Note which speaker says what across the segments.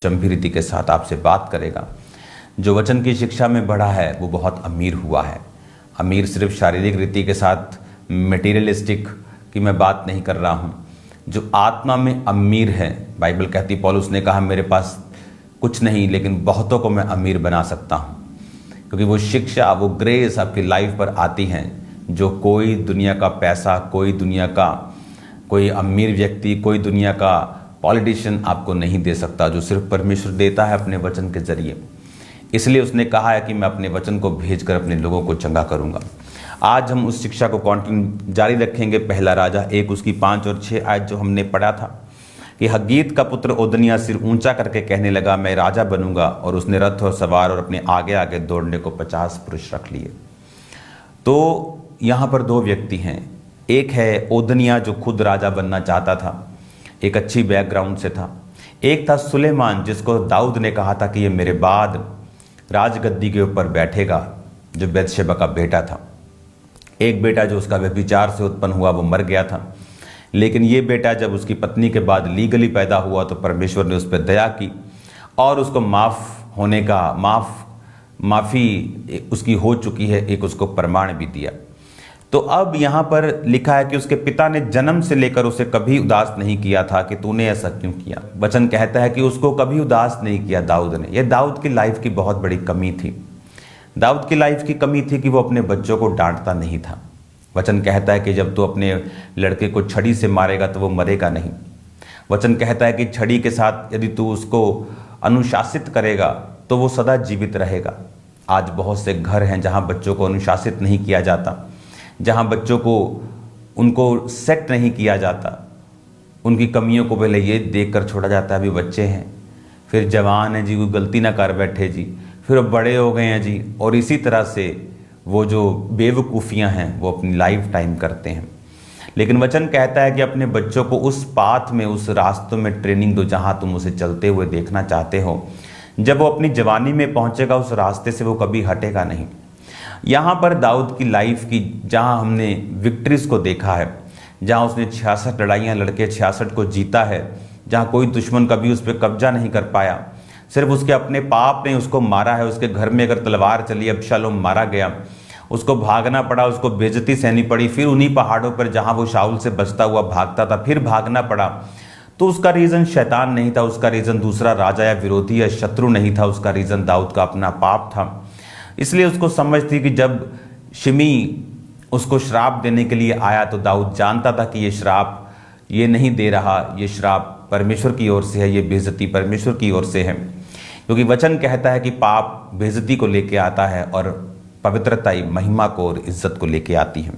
Speaker 1: गंभीर रीति के साथ आपसे बात करेगा। जो वचन की शिक्षा में बढ़ा है वो बहुत अमीर हुआ है। अमीर सिर्फ शारीरिक रीति के साथ मटेरियलिस्टिक की मैं बात नहीं कर रहा हूँ। जो आत्मा में अमीर है, बाइबल कहती, पौलुस ने कहा मेरे पास कुछ नहीं लेकिन बहुतों को मैं अमीर बना सकता हूँ, क्योंकि वो शिक्षा, वो ग्रेस आपकी लाइफ पर आती हैं जो कोई दुनिया का पैसा, कोई दुनिया का कोई अमीर व्यक्ति, कोई दुनिया का पॉलिटिशियन आपको नहीं दे सकता, जो सिर्फ परमेश्वर देता है अपने वचन के जरिए। इसलिए उसने कहा है कि मैं अपने वचन को भेजकर अपने लोगों को चंगा करूंगा। आज हम उस शिक्षा को कंटिन्यू जारी रखेंगे। पहला राजा 1 उसकी 5 और 6 आयत जो हमने पढ़ा था कि हग्गीत का पुत्र ओदनिया सिर ऊंचा करके कहने लगा मैं राजा बनूंगा, और उसने रथ और सवार और अपने आगे आगे दौड़ने को 50 पुरुष रख लिए। तो यहाँ पर 2 व्यक्ति हैं। एक है ओदनिया जो खुद राजा बनना चाहता था, एक अच्छी बैकग्राउंड से था। एक था सुलेमान जिसको दाऊद ने कहा था कि ये मेरे बाद राजगद्दी के ऊपर बैठेगा, जो बैतशेबा का बेटा था। एक बेटा जो उसका व्यभिचार से उत्पन्न हुआ वो मर गया था, लेकिन ये बेटा जब उसकी पत्नी के बाद लीगली पैदा हुआ तो परमेश्वर ने उस पर दया की और उसको माफ़ी उसकी हो चुकी है, एक उसको प्रमाण भी दिया। तो अब यहाँ पर लिखा है कि उसके पिता ने जन्म से लेकर उसे कभी उदास नहीं किया था कि तूने ऐसा क्यों किया। वचन कहता है कि उसको कभी उदास नहीं किया दाऊद ने। यह दाऊद की लाइफ की बहुत बड़ी कमी थी। दाऊद की लाइफ की कमी थी कि वो अपने बच्चों को डांटता नहीं था। वचन कहता है कि जब तू अपने लड़के को छड़ी से मारेगा तो वो मरेगा नहीं। वचन कहता है कि छड़ी के साथ यदि तू उसको अनुशासित करेगा तो वो सदा जीवित रहेगा। आज बहुत से घर हैं जहाँ बच्चों को अनुशासित नहीं किया जाता, जहाँ बच्चों को उनको सेट नहीं किया जाता, उनकी कमियों को पहले ये देखकर छोड़ा जाता है अभी बच्चे हैं, फिर जवान हैं जी, कोई गलती ना कर बैठे जी, फिर अब बड़े हो गए हैं जी, और इसी तरह से वो जो बेवकूफ़ियाँ हैं वो अपनी लाइफ टाइम करते हैं। लेकिन वचन कहता है कि अपने बच्चों को उस पाथ में, उस रास्तों में ट्रेनिंग दो जहाँ तुम उसे चलते हुए देखना चाहते हो। जब वो अपनी जवानी में पहुँचेगा उस रास्ते से वो कभी हटेगा नहीं। यहाँ पर दाऊद की लाइफ की जहाँ हमने विक्ट्रीज को देखा है, जहाँ उसने 66 लड़ाइयाँ लड़के 66 को जीता है, जहाँ कोई दुश्मन कभी उस पर कब्जा नहीं कर पाया, सिर्फ उसके अपने पाप ने उसको मारा है। उसके घर में अगर तलवार चली, अबशालोम मारा गया, उसको भागना पड़ा, उसको बेइज्जती सहनी पड़ी, फिर उन्हीं पहाड़ों पर जहाँ वो शाऊल से बचता हुआ भागता था फिर भागना पड़ा। तो उसका रीज़न शैतान नहीं था, उसका रीज़न दूसरा राजा या विरोधी या शत्रु नहीं था, उसका रीज़न दाऊद का अपना पाप था। इसलिए उसको समझ थी कि जब शिमी उसको श्राप देने के लिए आया तो दाऊद जानता था कि ये श्राप ये नहीं दे रहा, ये श्राप परमेश्वर की ओर से है, ये बेइज्जती परमेश्वर की ओर से है। क्योंकि वचन कहता है कि पाप बेइज्जती को लेके आता है और पवित्रता महिमा को और इज्जत को लेके आती है।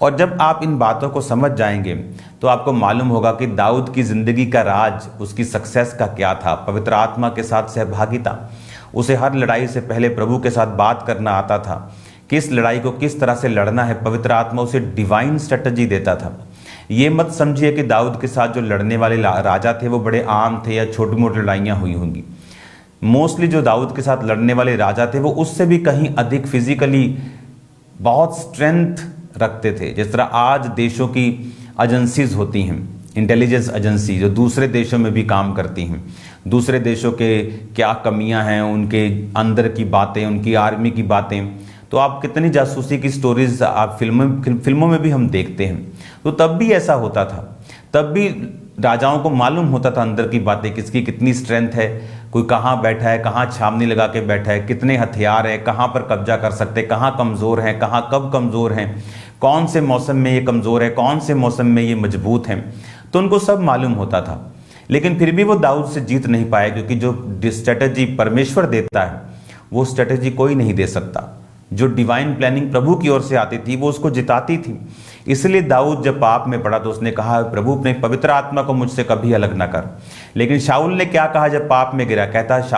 Speaker 1: और जब आप इन बातों को समझ जाएंगे तो आपको मालूम होगा कि दाऊद की ज़िंदगी का राज, उसकी सक्सेस का क्या था। पवित्र आत्मा के साथ सहभागिता। उसे हर लड़ाई से पहले प्रभु के साथ बात करना आता था, किस लड़ाई को किस तरह से लड़ना है। पवित्र आत्मा उसे डिवाइन स्ट्रेटजी देता था। ये मत समझिए कि दाऊद के साथ जो लड़ने वाले राजा थे वो बड़े आम थे या छोटी मोटी लड़ाइयाँ हुई होंगी। मोस्टली जो दाऊद के साथ लड़ने वाले राजा थे वो उससे भी कहीं अधिक फिजिकली बहुत स्ट्रेंथ रखते थे। जिस तरह आज देशों की एजेंसीज होती हैं, इंटेलिजेंस एजेंसी, जो दूसरे देशों में भी काम करती हैं, दूसरे देशों के क्या कमियां हैं, उनके अंदर की बातें, उनकी आर्मी की बातें, तो आप कितनी जासूसी की स्टोरीज आप फिल्मों में भी हम देखते हैं। तो तब भी ऐसा होता था, तब भी राजाओं को मालूम होता था अंदर की बातें, किसकी कितनी स्ट्रेंथ है, कोई कहाँ बैठा है, कहाँ छावनी लगा के बैठा है, कितने हथियार हैं, कहाँ पर कब्जा कर सकते, कहाँ कमज़ोर हैं, कहाँ कब कमज़ोर हैं, कौन से मौसम में ये कमज़ोर है, कौन से मौसम में ये मजबूत हैं। तो उनको सब मालूम होता था। लेकिन फिर भी वो दाऊद से जीत नहीं पाए, क्योंकि जो स्ट्रेटजी परमेश्वर देता है वो स्ट्रेटजी कोई नहीं दे सकता। जो डिवाइन प्लानिंग प्रभु की ओर से आती थी वो उसको जिताती थी। इसलिए दाऊद जब पाप में पड़ा तो उसने कहा प्रभु अपने पवित्र आत्मा को मुझसे कभी अलग ना कर। लेकिन शाऊल ने क्या कहा जब पाप में गिरा? कहता है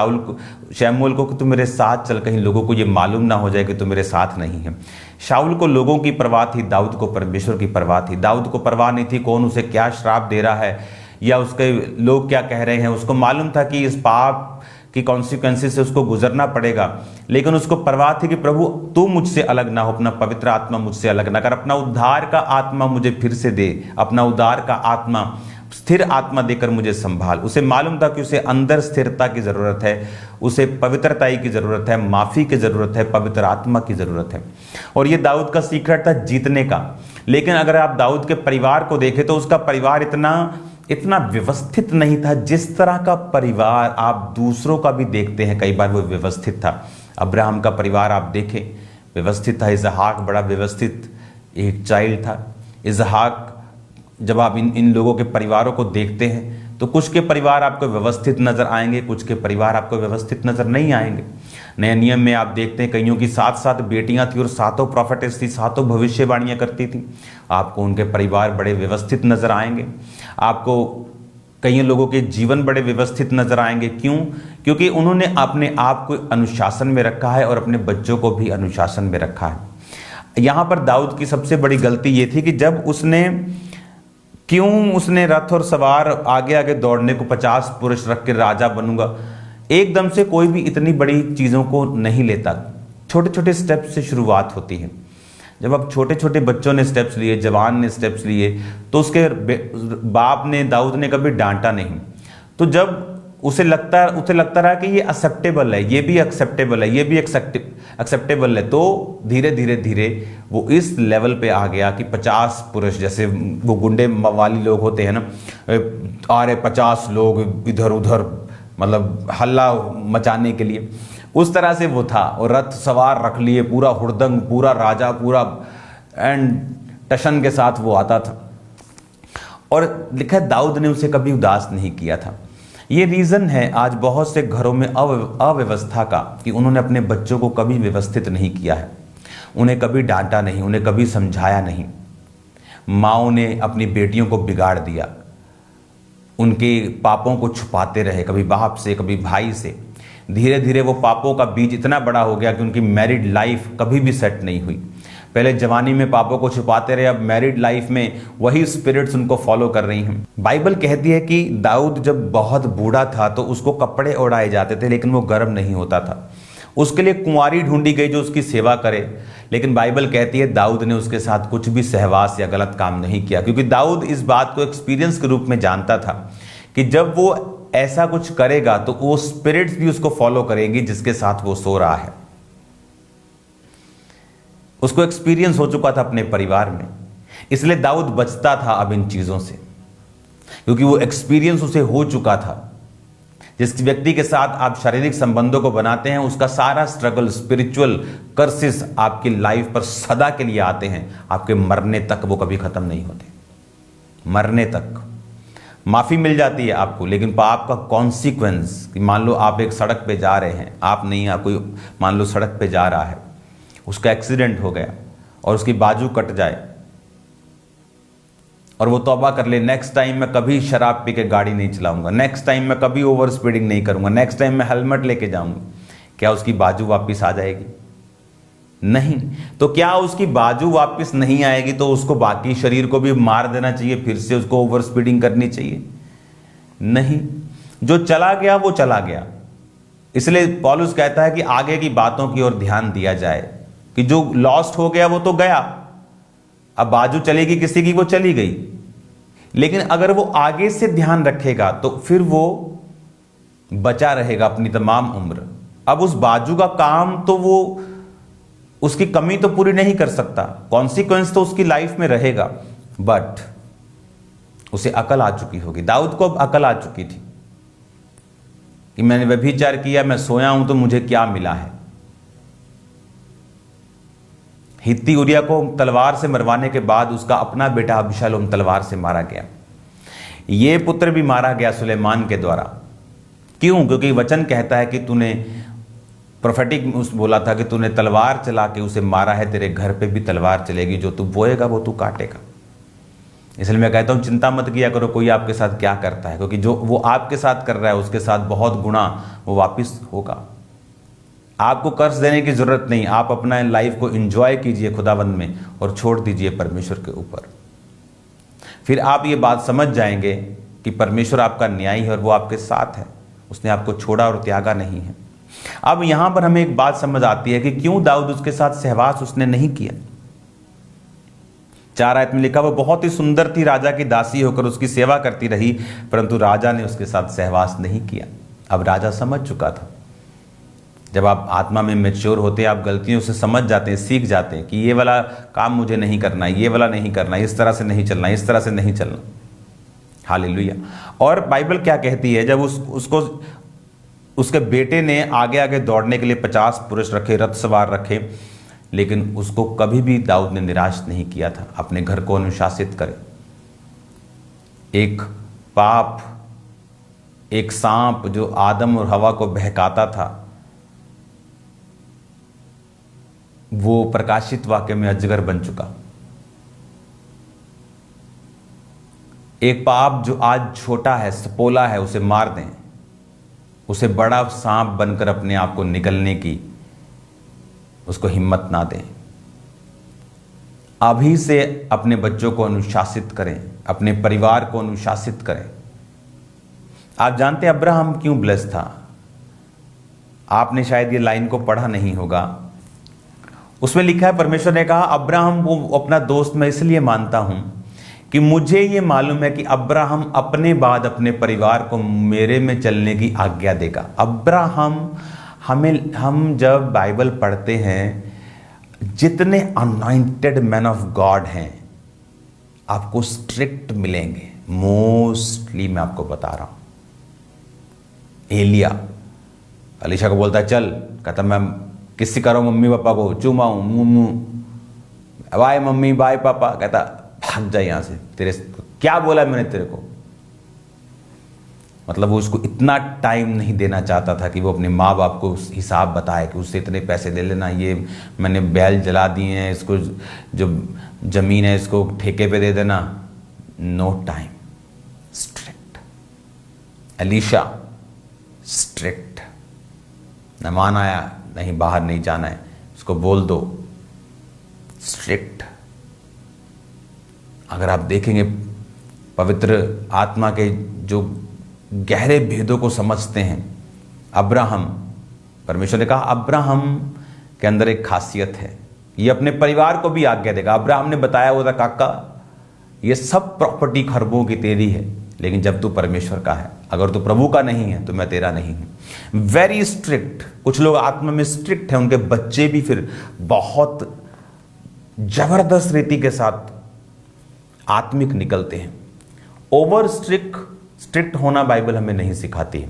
Speaker 1: शमूएल को कि तू मेरे साथ चल, कहीं लोगों को ये मालूम ना हो जाए कि तू मेरे साथ नहीं है। शाऊल को लोगों की परवाह थी, दाऊद को परमेश्वर की परवाह थी। दाऊद को परवाह नहीं थी कौन उसे क्या श्राप दे रहा है या उसके लोग क्या कह रहे हैं। उसको मालूम था कि इस पाप की कॉन्सिक्वेंसेस से उसको गुजरना पड़ेगा, लेकिन उसको परवाह थी कि प्रभु तू मुझसे अलग ना हो, अपना पवित्र आत्मा मुझसे अलग ना कर, अपना उद्धार का आत्मा मुझे फिर से दे, अपना उद्धार का आत्मा स्थिर आत्मा देकर मुझे संभाल। उसे मालूम था कि उसे अंदर स्थिरता की ज़रूरत है, उसे पवित्रता की ज़रूरत है, माफ़ी की ज़रूरत है, पवित्र आत्मा की ज़रूरत है। और ये दाऊद का सीक्रेट था जीतने का। लेकिन अगर आप दाऊद के परिवार को देखें तो उसका परिवार इतना व्यवस्थित नहीं था जिस तरह का परिवार आप दूसरों का भी देखते हैं। कई बार वो व्यवस्थित था। अब्राहम का परिवार आप देखें व्यवस्थित था। इसहाक बड़ा व्यवस्थित एक चाइल्ड था। इसहाक, जब आप इन लोगों के परिवारों को देखते हैं तो कुछ के परिवार आपको व्यवस्थित नजर आएंगे, कुछ के परिवार आपको व्यवस्थित नजर नहीं आएंगे। नए नियम में आप देखते हैं कईयों की 7 बेटियां थी और 7 प्रोफेटेस थी, 7 भविष्यवाणियां करती थी। आपको उनके परिवार बड़े व्यवस्थित नजर आएंगे। आपको कई लोगों के जीवन बड़े व्यवस्थित नजर आएंगे। क्यों? क्योंकि उन्होंने अपने आप को अनुशासन में रखा है और अपने बच्चों को भी अनुशासन में रखा है। यहाँ पर दाऊद की सबसे बड़ी गलती ये थी कि जब उसने रथ और सवार आगे आगे दौड़ने को 50 पुरुष रख के राजा बनूंगा, एकदम से कोई भी इतनी बड़ी चीज़ों को नहीं लेता। छोटे छोटे स्टेप्स से शुरुआत होती है। जब अब छोटे छोटे बच्चों ने स्टेप्स लिए, जवान ने स्टेप्स लिए, तो उसके बाप ने, दाऊद ने कभी डांटा नहीं। तो जब उसे लगता रहा कि ये एक्सेप्टेबल है, ये भी एक्सेप्टेबल है, ये भी एक्सेप्टेबल है, तो धीरे धीरे वो इस लेवल पे आ गया कि 50 पुरुष, जैसे वो गुंडे वाली लोग होते हैं ना, आ रहे 50 लोग इधर उधर, मतलब हल्ला मचाने के लिए, उस तरह से वो था। और रथ सवार रख लिए, पूरा हुड़दंग, पूरा राजा, पूरा एंड टशन के साथ वो आता था। और लिखा है दाऊद ने उसे कभी उदास नहीं किया था। ये रीज़न है आज बहुत से घरों में अव्यवस्था का, कि उन्होंने अपने बच्चों को कभी व्यवस्थित नहीं किया है, उन्हें कभी डांटा नहीं, उन्हें कभी समझाया नहीं। माँओं ने अपनी बेटियों को बिगाड़ दिया, उनके पापों को छुपाते रहे, कभी बाप से कभी भाई से। धीरे धीरे वो पापों का बीज इतना बड़ा हो गया कि उनकी मैरिड लाइफ कभी भी सेट नहीं हुई। पहले जवानी में पापों को छुपाते रहे, अब मैरिड लाइफ में वही स्पिरिट्स उनको फॉलो कर रही हैं। बाइबल कहती है कि दाऊद जब बहुत बूढ़ा था तो उसको कपड़े ओढ़ाए जाते थे, लेकिन वो गर्म नहीं होता था। उसके लिए कुंवारी ढूंढी गई जो उसकी सेवा करे, लेकिन बाइबल कहती है दाऊद ने उसके साथ कुछ भी सहवास या गलत काम नहीं किया, क्योंकि दाऊद इस बात को एक्सपीरियंस के रूप में जानता था कि जब वो ऐसा कुछ करेगा तो वो स्पिरिट्स भी उसको फॉलो करेंगी जिसके साथ वो सो रहा है। उसको एक्सपीरियंस हो चुका था अपने परिवार में, इसलिए दाऊद बचता था अब इन चीजों से, क्योंकि वो एक्सपीरियंस उसे हो चुका था। जिस व्यक्ति के साथ आप शारीरिक संबंधों को बनाते हैं उसका सारा स्ट्रगल, स्पिरिचुअल कर्सेस आपकी लाइफ पर सदा के लिए आते हैं। आपके मरने तक वो कभी खत्म नहीं होते। मरने तक माफी मिल जाती है आपको, लेकिन पाप का कॉन्सिक्वेंस, कि मान लो आप एक सड़क पे जा रहे हैं, आप नहीं, आप कोई मान लो सड़क पे जा रहा है, उसका एक्सीडेंट हो गया और उसकी बाजू कट जाए और वो तौबा कर ले, नेक्स्ट टाइम मैं कभी शराब पी के गाड़ी नहीं चलाऊंगा, नेक्स्ट टाइम मैं कभी ओवर स्पीडिंग नहीं करूंगा, नेक्स्ट टाइम मैं हेलमेट लेके जाऊंगा, क्या उसकी बाजू वापस आ जाएगी? नहीं। तो क्या उसकी बाजू वापस नहीं आएगी तो उसको बाकी शरीर को भी मार देना चाहिए, फिर से उसको ओवर स्पीडिंग करनी चाहिए? नहीं। जो चला गया वो चला गया। इसलिए पौलुस कहता है कि आगे की बातों की ओर ध्यान दिया जाए, कि जो लॉस्ट हो गया वो तो गया, अब बाजू चलेगी किसी की, वो चली गई। लेकिन अगर वो आगे से ध्यान रखेगा तो फिर वो बचा रहेगा अपनी तमाम उम्र। अब उस बाजू का काम तो वो, उसकी कमी तो पूरी नहीं कर सकता, कॉन्सिक्वेंस तो उसकी लाइफ में रहेगा, बट उसे अकल आ चुकी होगी। दाऊद को अब अकल आ चुकी थी कि मैंने व्यभिचार किया, मैं सोया हूं तो मुझे क्या मिला है। हित्ती उरिया को तलवार से मरवाने के बाद उसका अपना बेटा अबशालोम तलवार से मारा गया। ये पुत्र भी मारा गया सुलेमान के द्वारा। क्यों? क्योंकि वचन कहता है कि तूने प्रोफेटिक बोला था कि तूने तलवार चला के उसे मारा है, तेरे घर पे भी तलवार चलेगी, जो तू बोएगा वो तू काटेगा। इसलिए मैं कहता हूं चिंता मत किया करो कोई आपके साथ क्या करता है, क्योंकि जो वो आपके साथ कर रहा है उसके साथ बहुत गुना वो वापिस होगा। आपको कर्ज देने की जरूरत नहीं, आप अपना लाइफ को एंजॉय कीजिए खुदावंद में और छोड़ दीजिए परमेश्वर के ऊपर। फिर आप ये बात समझ जाएंगे कि परमेश्वर आपका न्यायी है और वो आपके साथ है, उसने आपको छोड़ा और त्यागा नहीं है। अब यहां पर हमें एक बात समझ आती है कि क्यों दाऊद उसके साथ सहवास उसने नहीं किया। 4 आयत में लिखा, वो बहुत ही सुंदर थी, राजा की दासी होकर उसकी सेवा करती रही, परंतु राजा ने उसके साथ सहवास नहीं किया। अब राजा समझ चुका था। जब आप आत्मा में मैच्योर होते हैं, आप गलतियों से समझ जाते हैं, सीख जाते हैं कि ये वाला काम मुझे नहीं करना, ये वाला नहीं करना, इस तरह से नहीं चलना, इस तरह से नहीं चलना। हालेलुया। और बाइबल क्या कहती है, जब उसको उसके बेटे ने आगे आगे दौड़ने के लिए 50 पुरुष रखे, रथ सवार रखे, लेकिन उसको कभी भी दाऊद ने निराश नहीं किया था। अपने घर को अनुशासित करे। एक पाप, एक सांप जो आदम और हवा को बहकाता था, वो प्रकाशित वाक्य में अजगर बन चुका। एक पाप जो आज छोटा है, सपोला है, उसे मार दें, उसे बड़ा सांप बनकर अपने आप को निकलने की उसको हिम्मत ना दें। अभी से अपने बच्चों को अनुशासित करें, अपने परिवार को अनुशासित करें। आप जानते हैं अब्राहम क्यों ब्लेस था? आपने शायद ये लाइन को पढ़ा नहीं होगा। उसमें लिखा है, परमेश्वर ने कहा, अब्राहम को अपना दोस्त मैं इसलिए मानता हूं कि मुझे ये मालूम है कि अब्राहम अपने बाद अपने परिवार को मेरे में चलने की आज्ञा देगा। अब्राहम, हम जब बाइबल पढ़ते हैं, जितने अनॉइंटेड मैन ऑफ गॉड हैं आपको स्ट्रिक्ट मिलेंगे। मोस्टली मैं आपको बता रहा हूं। एलिया अलीशा को बोलता है, चल, कहता मैं किसी करो मम्मी पापा को, चूमाऊं मुंह, बाय मम्मी बाय पापा, कहता भाग जा यहां से, तेरे क्या बोला मैंने तेरे को। मतलब वो उसको इतना टाइम नहीं देना चाहता था कि वो अपने माँ बाप को हिसाब बताए कि उससे इतने पैसे ले लेना, ये मैंने बैल जला दिए हैं, इसको जो जमीन है इसको ठेके पे दे देना। No time. स्ट्रिक्ट। एलीशा स्ट्रिक्ट। मेहमान आया, नहीं बाहर नहीं जाना है, उसको बोल दो। स्ट्रिक्ट। अगर आप देखेंगे पवित्र आत्मा के जो गहरे भेदों को समझते हैं, अब्राहम, परमेश्वर ने कहा अब्राहम के अंदर एक खासियत है, ये अपने परिवार को भी आज्ञा देगा। अब्राहम ने बताया हुआ था, काका ये सब प्रॉपर्टी खरबों की तेरी है, लेकिन जब तू परमेश्वर का है, अगर तू प्रभु का नहीं है तो मैं तेरा नहीं हूं। Very strict. कुछ लोग आत्मा में स्ट्रिक्ट हैं, उनके बच्चे भी फिर बहुत जबरदस्त रीति के साथ आत्मिक निकलते हैं। ओवर स्ट्रिक्ट होना बाइबल हमें नहीं सिखाती है।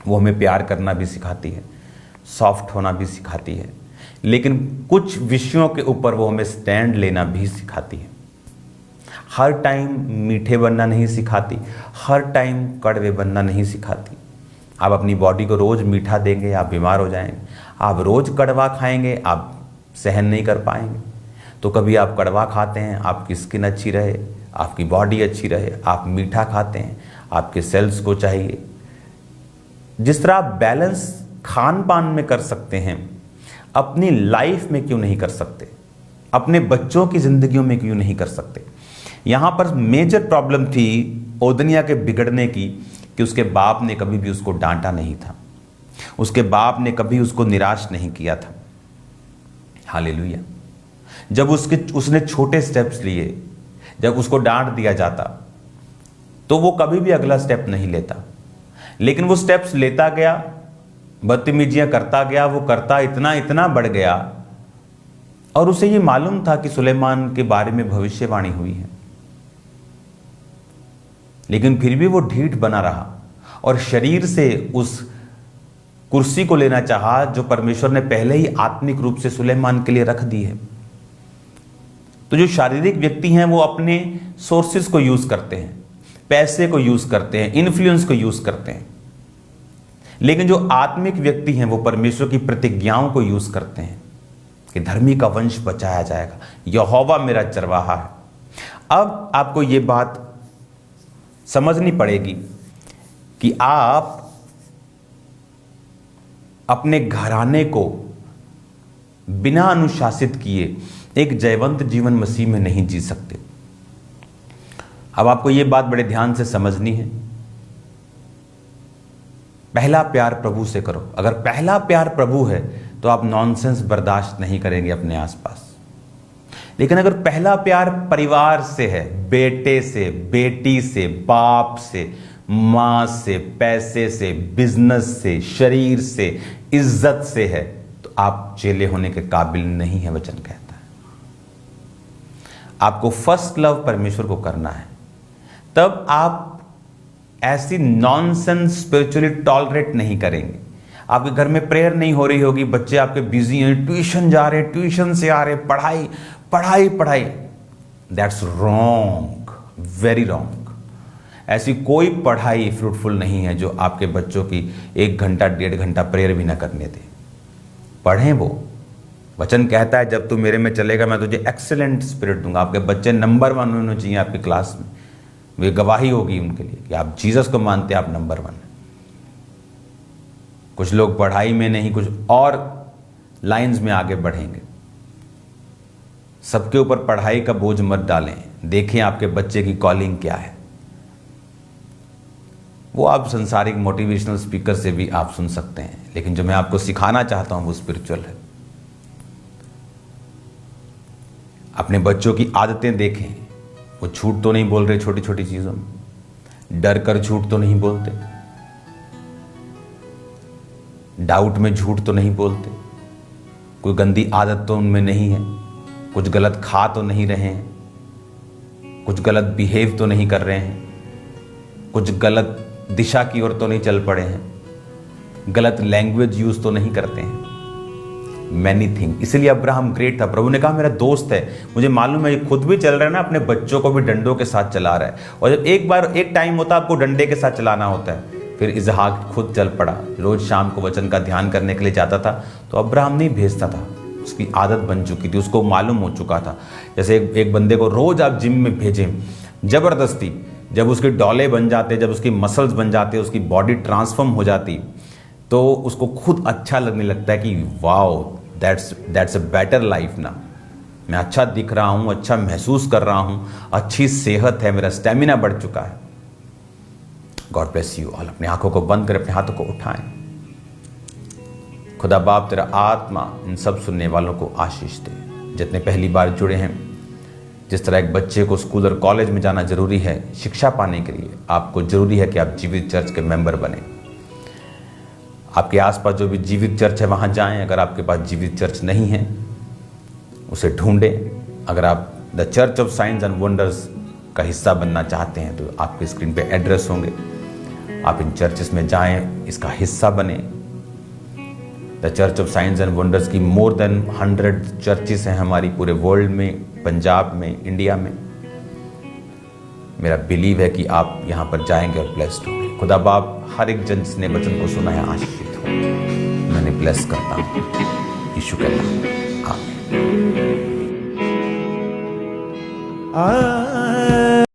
Speaker 1: वो हमें प्यार करना भी सिखाती है, सॉफ्ट होना भी सिखाती है, लेकिन कुछ विषयों के ऊपर वो हमें स्टैंड लेना भी सिखाती है। हर टाइम मीठे बनना नहीं सिखाती, हर टाइम कड़वे बनना नहीं सिखाती। आप अपनी बॉडी को रोज मीठा देंगे, आप बीमार हो जाएंगे। आप रोज कड़वा खाएंगे, आप सहन नहीं कर पाएंगे। तो कभी आप कड़वा खाते हैं, आपकी स्किन अच्छी रहे, आपकी बॉडी अच्छी रहे। आप मीठा खाते हैं, आपके सेल्स को चाहिए। जिस तरह आप बैलेंस खान पान में कर सकते हैं, अपनी लाइफ में क्यों नहीं कर सकते? अपने बच्चों की जिंदगियों में क्यों नहीं कर सकते? यहां पर मेजर प्रॉब्लम थी ओदनिया के बिगड़ने की कि उसके बाप ने कभी भी उसको डांटा नहीं था, उसके बाप ने कभी उसको निराश नहीं किया था। हालेलुया। जब उसने छोटे स्टेप्स लिए, जब उसको डांट दिया जाता तो वो कभी भी अगला स्टेप नहीं लेता, लेकिन वो स्टेप्स लेता गया, बदतमीजियां करता गया, वो करता इतना बढ़ गया। और उसे ये मालूम था कि सुलेमान के बारे में भविष्यवाणी हुई है, लेकिन फिर भी वो ढीठ बना रहा और शरीर से उस कुर्सी को लेना चाहा जो परमेश्वर ने पहले ही आत्मिक रूप से सुलेमान के लिए रख दी है। तो जो शारीरिक व्यक्ति हैं वो अपने सोर्सेस को यूज करते हैं, पैसे को यूज करते हैं, इन्फ्लुएंस को यूज करते हैं, लेकिन जो आत्मिक व्यक्ति हैं वो परमेश्वर की प्रतिज्ञाओं को यूज करते हैं कि धर्मी का वंश बचाया जाएगा, यहोवा मेरा चरवाहा है। अब आपको ये बात समझनी पड़ेगी कि आप अपने घराने को बिना अनुशासित किए एक जयवंत जीवन मसीह में नहीं जी सकते। अब आपको यह बात बड़े ध्यान से समझनी है। पहला प्यार प्रभु से करो। अगर पहला प्यार प्रभु है तो आप नॉनसेंस बर्दाश्त नहीं करेंगे अपने आसपास। लेकिन अगर पहला प्यार परिवार से है, बेटे से, बेटी से, बाप से, मां से, पैसे से, बिजनेस से, शरीर से, इज्जत से है, तो आप चेले होने के काबिल नहीं है, वचन कहता है। आपको फर्स्ट लव परमेश्वर को करना है, तब आप ऐसी नॉनसेंस स्पिरिचुअली टॉलरेट नहीं करेंगे। आपके घर में प्रेयर नहीं हो रही होगी, बच्चे आपके बिजी हैं, ट्यूशन जा रहे, ट्यूशन से आ रहे, पढ़ाई पढ़ाई पढ़ाई, दैट्स रॉन्ग, वेरी रॉन्ग। ऐसी कोई पढ़ाई फ्रूटफुल नहीं है जो आपके बच्चों की 1 घंटा 1.5 घंटा प्रेयर भी ना करने दे। पढ़ें वो, वचन कहता है जब तू मेरे में चलेगा मैं तुझे एक्सीलेंट स्पिरिट दूंगा। आपके बच्चे नंबर 1 होने चाहिए आपकी क्लास में, वे गवाही होगी उनके लिए कि आप जीसस को मानते हैं, आप नंबर 1। कुछ लोग पढ़ाई में नहीं, कुछ और लाइंस में आगे बढ़ेंगे। सबके ऊपर पढ़ाई का बोझ मत डालें, देखें आपके बच्चे की कॉलिंग क्या है। वो आप संसारिक मोटिवेशनल स्पीकर से भी आप सुन सकते हैं, लेकिन जो मैं आपको सिखाना चाहता हूं वो स्पिरिचुअल है। अपने बच्चों की आदतें देखें, वो झूठ तो नहीं बोल रहे छोटी छोटी चीजों में, डर कर झूठ तो नहीं बोलते, डाउट में झूठ तो नहीं बोलते, कोई गंदी आदत तो उनमें नहीं है, कुछ गलत खा तो नहीं रहे हैं, कुछ गलत बिहेव तो नहीं कर रहे हैं, कुछ गलत दिशा की ओर तो नहीं चल पड़े हैं, गलत लैंग्वेज यूज तो नहीं करते हैं, मैनी थिंग। इसलिए अब्राहम ग्रेट था। प्रभु ने कहा मेरा दोस्त है, मुझे मालूम है ये खुद भी चल रहा है ना, अपने बच्चों को भी डंडों के साथ चला रहा है। और जब एक टाइम होता है आपको डंडे के साथ चलाना होता है, फिर इजहाक खुद चल पड़ा, रोज शाम को वचन का ध्यान करने के लिए जाता था, तो अब्राहम नहीं भेजता था, उसकी आदत बन चुकी थी, उसको मालूम हो चुका था। जैसे एक बंदे को रोज आप जिम में भेजें जबरदस्ती, जब उसके डौले बन जाते, जब उसकी मसल्स बन जाते, उसकी बॉडी ट्रांसफॉर्म हो जाती, तो उसको खुद अच्छा लगने लगता है कि wow that's a better life ना, मैं अच्छा दिख रहा हूं, अच्छा महसूस कर रहा हूं, अच्छी सेहत है, मेरा स्टेमिना बढ़ चुका है। God bless you all. अपनी आंखों को बंद करें, अपने हाथों को उठाएं। खुदा बाप तेरा आत्मा इन सब सुनने वालों को आशीष दे, जितने पहली बार जुड़े हैं। जिस तरह एक बच्चे को स्कूल और कॉलेज में जाना जरूरी है शिक्षा पाने के लिए, आपको जरूरी है कि आप जीवित चर्च के मेंबर बने। आपके आसपास जो भी जीवित चर्च है वहां जाएं। अगर आपके पास जीवित चर्च नहीं है उसे ढूंढें। अगर आप the church of science and wonders का हिस्सा बनना चाहते हैं तो आपके स्क्रीन पे एड्रेस होंगे, आप इन चर्चेस में जाएं, इसका हिस्सा बने। The church of science and wonders की मोर देन 100 चर्चेस हैं हमारी पूरे वर्ल्ड में, पंजाब में, इंडिया में। मेरा बिलीव है कि आप यहाँ पर जाएंगे और ब्लेस्ड होंगे। खुदा बाप हर एक जन जिसने वचन को सुना है आशीषित हो, मैंने ब्लेस करता हूँ यीशु के नाम, आमीन।